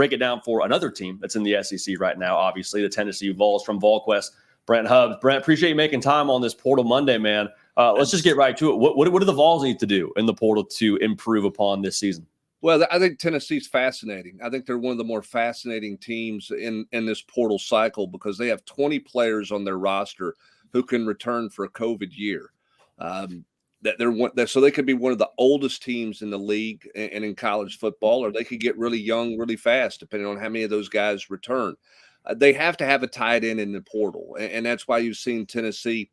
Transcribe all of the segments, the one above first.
break it down for another team that's in the SEC right now, obviously, the Tennessee Vols from VolQuest, Brent Hubbs. Brent, appreciate you making time on this Portal Monday, man. Let's just get right to it. What do the Vols need to do in the portal to improve upon this season? Well, I think Tennessee's fascinating. I think they're one of the more fascinating teams in this portal cycle because they have 20 players on their roster who can return for a COVID year. So they could be one of the oldest teams in the league and in college football, or they could get really young really fast, depending on how many of those guys return. They have to have a tight end in the portal, and that's why you've seen Tennessee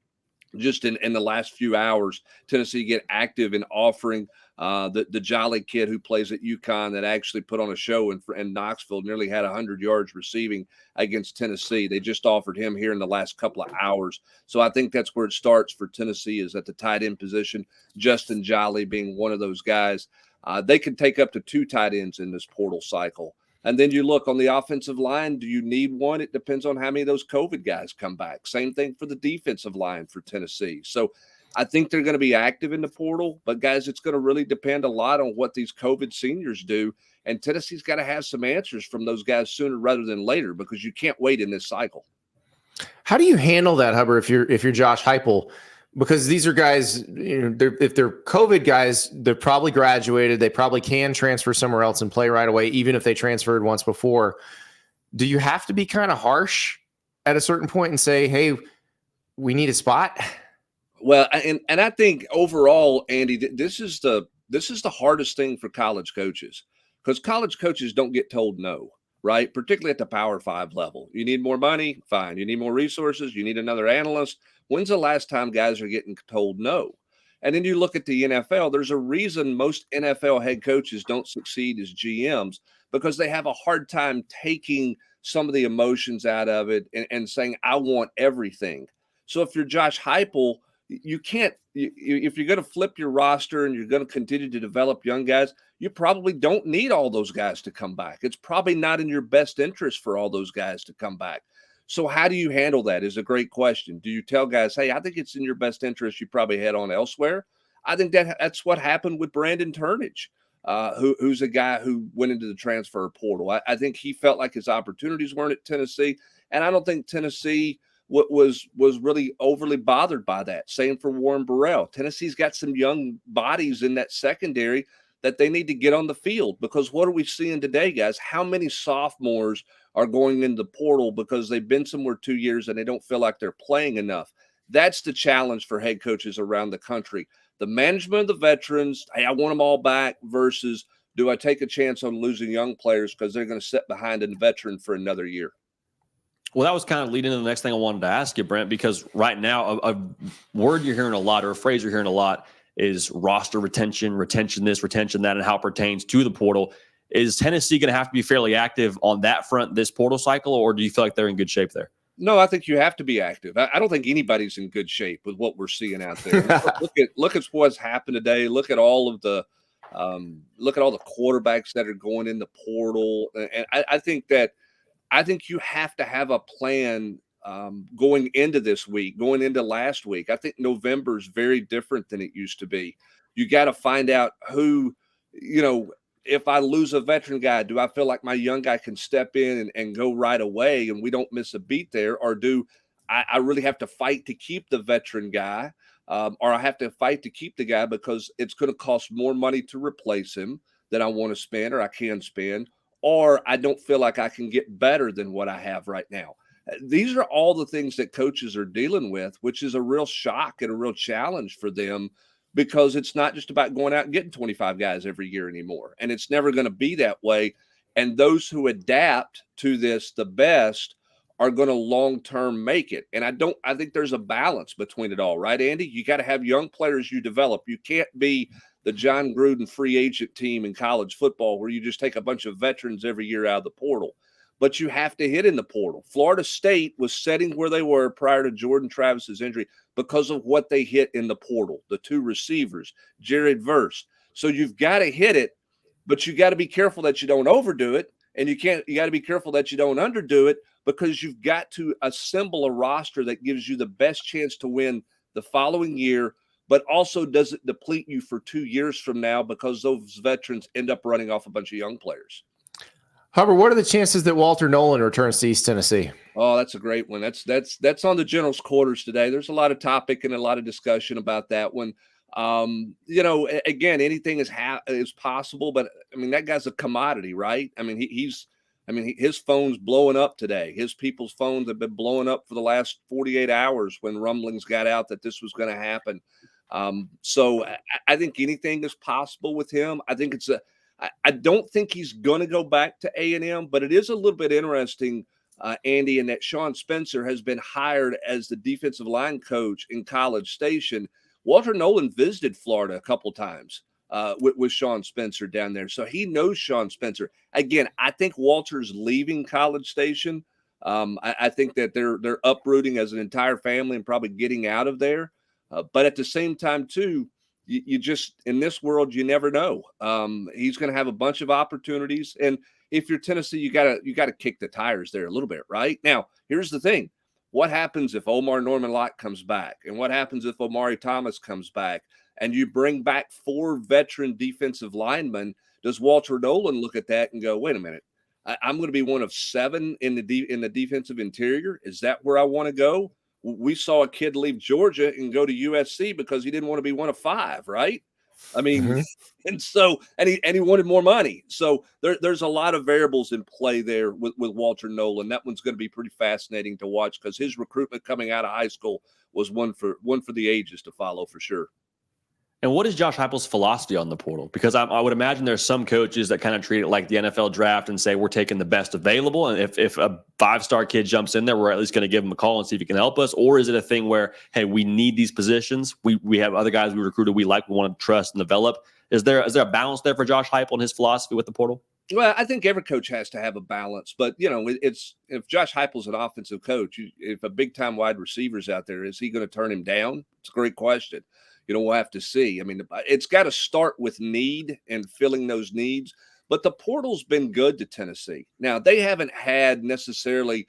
just in the last few hours, Tennessee get active in offering the Jolly kid who plays at UConn that actually put on a show in Knoxville, nearly had 100 yards receiving against Tennessee. They just offered him here in the last couple of hours. So I think that's where it starts for Tennessee, is at the tight end position, Justin Jolly being one of those guys. They can take up to 2 tight ends in this portal cycle. And then you look on the offensive line, do you need one? It depends on how many of those COVID guys come back. Same thing for the defensive line for Tennessee. So I think they're going to be active in the portal. But, guys, it's going to really depend a lot on what these COVID seniors do. And Tennessee's got to have some answers from those guys sooner rather than later because you can't wait in this cycle. How do you handle that, Hubbard, if you're Josh Heupel? Because these are guys, if they're COVID guys, they're probably graduated. They probably can transfer somewhere else and play right away, even if they transferred once before. Do you have to be kind of harsh at a certain point and say, hey, we need a spot? Well, and I think overall, Andy, this is the hardest thing for college coaches because college coaches don't get told no, right? Particularly at the Power 5 level. You need more money? Fine. You need more resources? You need another analyst? When's the last time guys are getting told no? And then you look at the NFL, there's a reason most NFL head coaches don't succeed as GMs because they have a hard time taking some of the emotions out of it and saying, I want everything. So if you're Josh Heupel, you can't, if you're going to flip your roster and you're going to continue to develop young guys, you probably don't need all those guys to come back. It's probably not in your best interest for all those guys to come back. So how do you handle that is a great question. Do you tell guys, hey, I think it's in your best interest, you probably head on elsewhere? I think that's what happened with Brandon Turnage, who's a guy who went into the transfer portal. I think he felt like his opportunities weren't at Tennessee, and I don't think Tennessee was really overly bothered by that. Same for Warren Burrell. Tennessee's got some young bodies in that secondary that they need to get on the field because what are we seeing today, guys? How many sophomores are going into the portal because they've been somewhere 2 years and they don't feel like they're playing enough? That's the challenge for head coaches around the country. The management of the veterans, hey, I want them all back versus do I take a chance on losing young players because they're going to sit behind a veteran for another year? Well, that was kind of leading to the next thing I wanted to ask you, Brent, because right now a word you're hearing a lot or a phrase you're hearing a lot is roster retention this, retention that, and how it pertains to the portal. Is Tennessee going to have to be fairly active on that front this portal cycle, or do you feel like they're in good shape there? No, I think you have to be active. I don't think anybody's in good shape with what we're seeing out there. look at what's happened today. Look at all of the quarterbacks that are going in the portal, and I think you have to have a plan going into this week, going into last week. I think November is very different than it used to be. You got to find out who, if I lose a veteran guy, do I feel like my young guy can step in and go right away and we don't miss a beat there? Or do I really have to fight to keep the veteran guy? Or I have to fight to keep the guy because it's going to cost more money to replace him than I want to spend or I can spend, or I don't feel like I can get better than what I have right now. These are all the things that coaches are dealing with, which is a real shock and a real challenge for them because it's not just about going out and getting 25 guys every year anymore. And it's never going to be that way. And those who adapt to this the best are going to long-term make it. And I think there's a balance between it all, right, Andy? You got to have young players you develop. You can't be the John Gruden free agent team in college football where you just take a bunch of veterans every year out of the portal. But you have to hit in the portal. Florida State was sitting where they were prior to Jordan Travis's injury because of what they hit in the portal, the 2 receivers, Jared Verse. So you've got to hit it, but you got to be careful that you don't overdo it, and you got to be careful that you don't underdo it because you've got to assemble a roster that gives you the best chance to win the following year, but also doesn't deplete you for 2 years from now because those veterans end up running off a bunch of young players. Hubbard, what are the chances that Walter Nolan returns to East Tennessee? Oh, that's a great one. That's on the general's quarters today. There's a lot of topic and a lot of discussion about that one. Again, anything is possible, but I mean that guy's a commodity, right? I mean his phone's blowing up today. His people's phones have been blowing up for the last 48 hours when rumblings got out that this was going to happen. So I think anything is possible with him. I think I don't think he's going to go back to A&M, but it is a little bit interesting, Andy, in that Sean Spencer has been hired as the defensive line coach in College Station. Walter Nolan visited Florida a couple times with Sean Spencer down there, so he knows Sean Spencer. Again, I think Walter's leaving College Station. I think that they're uprooting as an entire family and probably getting out of there. But at the same time, too, you just in this world you never know. He's going to have a bunch of opportunities, and if you're Tennessee, you gotta kick the tires there a little bit, right? Now, here's the thing: what happens if Omar Norman Lott comes back, and what happens if Omari Thomas comes back, and you bring back 4 veteran defensive linemen? Does Walter Nolan look at that and go, "Wait a minute, I'm going to be one of 7 in the defensive interior? Is that where I want to go?" We saw a kid leave Georgia and go to USC because he didn't want to be one of 5, right? I mean, and he wanted more money. So there's a lot of variables in play there with Walter Nolan. That one's going to be pretty fascinating to watch because his recruitment coming out of high school was one for the ages to follow for sure. And what is Josh Heupel's philosophy on the portal? Because I would imagine there's some coaches that kind of treat it like the NFL draft and say we're taking the best available. And if a 5-star kid jumps in there, we're at least going to give him a call and see if he can help us. Or is it a thing where, hey, we need these positions. We have other guys we recruited we like, we want to trust and develop. Is there a balance there for Josh Heupel and his philosophy with the portal? Well, I think every coach has to have a balance, but it's if Josh Heupel's an offensive coach, if a big time wide receiver's out there, is he going to turn him down? It's a great question. We'll have to see. I mean, it's got to start with need and filling those needs. But the portal's been good to Tennessee. Now, they haven't had necessarily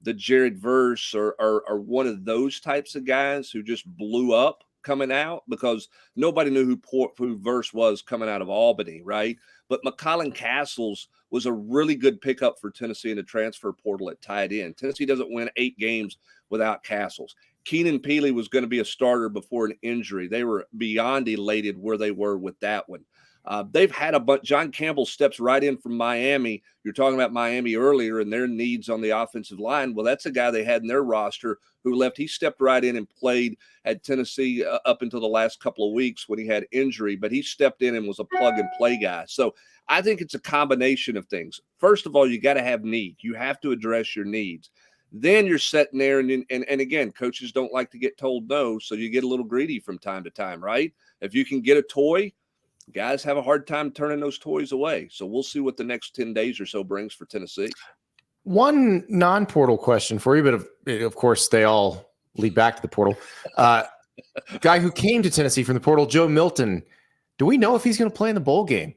the Jared Verse or one of those types of guys who just blew up coming out because nobody knew who Verse was coming out of Albany, right? But McCollin Castles was a really good pickup for Tennessee in the transfer portal at tight end. Tennessee doesn't win 8 games without Castles. Keenan Peely was going to be a starter before an injury. They were beyond elated where they were with that one. They've had a bunch. John Campbell steps right in from Miami. You're talking about Miami earlier and their needs on the offensive line. Well, that's a guy they had in their roster who left. He stepped right in and played at Tennessee up until the last couple of weeks when he had injury, but he stepped in and was a plug and play guy. So I think it's a combination of things. First of all, you got to have need. You have to address your needs. Then you're sitting there, and again, coaches don't like to get told no, so you get a little greedy from time to time, right? If you can get a toy, guys have a hard time turning those toys away. So we'll see what the next 10 days or so brings for Tennessee. One non-portal question for you, but of course they all lead back to the portal. Guy who came to Tennessee from the portal, Joe Milton. Do we know if he's going to play in the bowl game?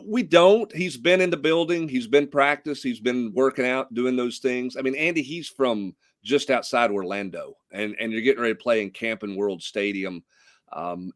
We don't. He's been in the building. He's been practice. He's been working out, doing those things. I mean, Andy, he's from just outside Orlando, and you're getting ready to play in Camping World Stadium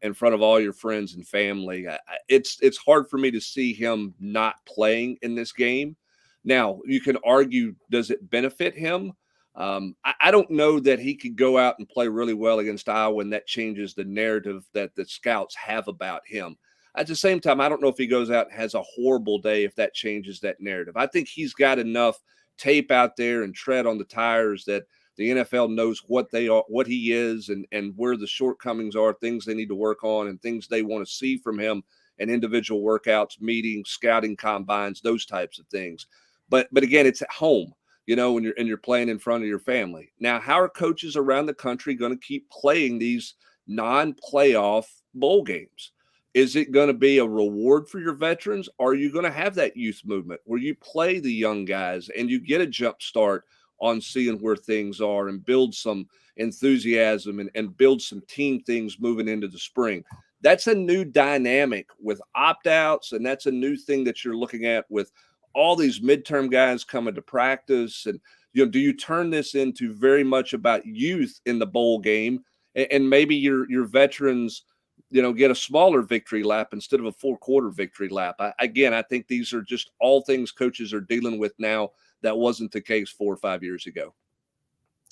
in front of all your friends and family. It's hard for me to see him not playing in this game. Now, you can argue, does it benefit him? I don't know that he could go out and play really well against Iowa, and that changes the narrative that the scouts have about him. At the same time, I don't know if he goes out and has a horrible day, if that changes that narrative. I think he's got enough tape out there and tread on the tires that the NFL knows what they are, what he is, and where the shortcomings are, things they need to work on, and things they want to see from him in individual workouts, meetings, scouting combines, those types of things. But again, it's at home, when you're playing in front of your family. Now, how are coaches around the country going to keep playing these non-playoff bowl games? Is it going to be a reward for your veterans? Or are you going to have that youth movement where you play the young guys and you get a jump start on seeing where things are and build some enthusiasm and build some team things moving into the spring? That's a new dynamic with opt-outs, and that's a new thing that you're looking at with all these midterm guys coming to practice. And do you turn this into very much about youth in the bowl game, and maybe your veterans get a smaller victory lap instead of a 4-quarter victory lap. I think these are just all things coaches are dealing with now. That wasn't the case 4 or 5 years ago.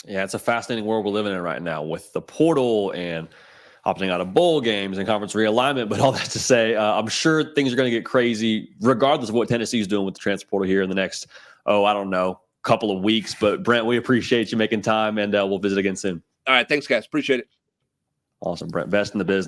Yeah, it's a fascinating world we're living in right now with the portal and opting out of bowl games and conference realignment. But all that to say, I'm sure things are going to get crazy regardless of what Tennessee is doing with the transfer portal here in the next, I don't know, couple of weeks. But Brent, we appreciate you making time, and we'll visit again soon. All right. Thanks, guys. Appreciate it. Awesome, Brent. Best in the business.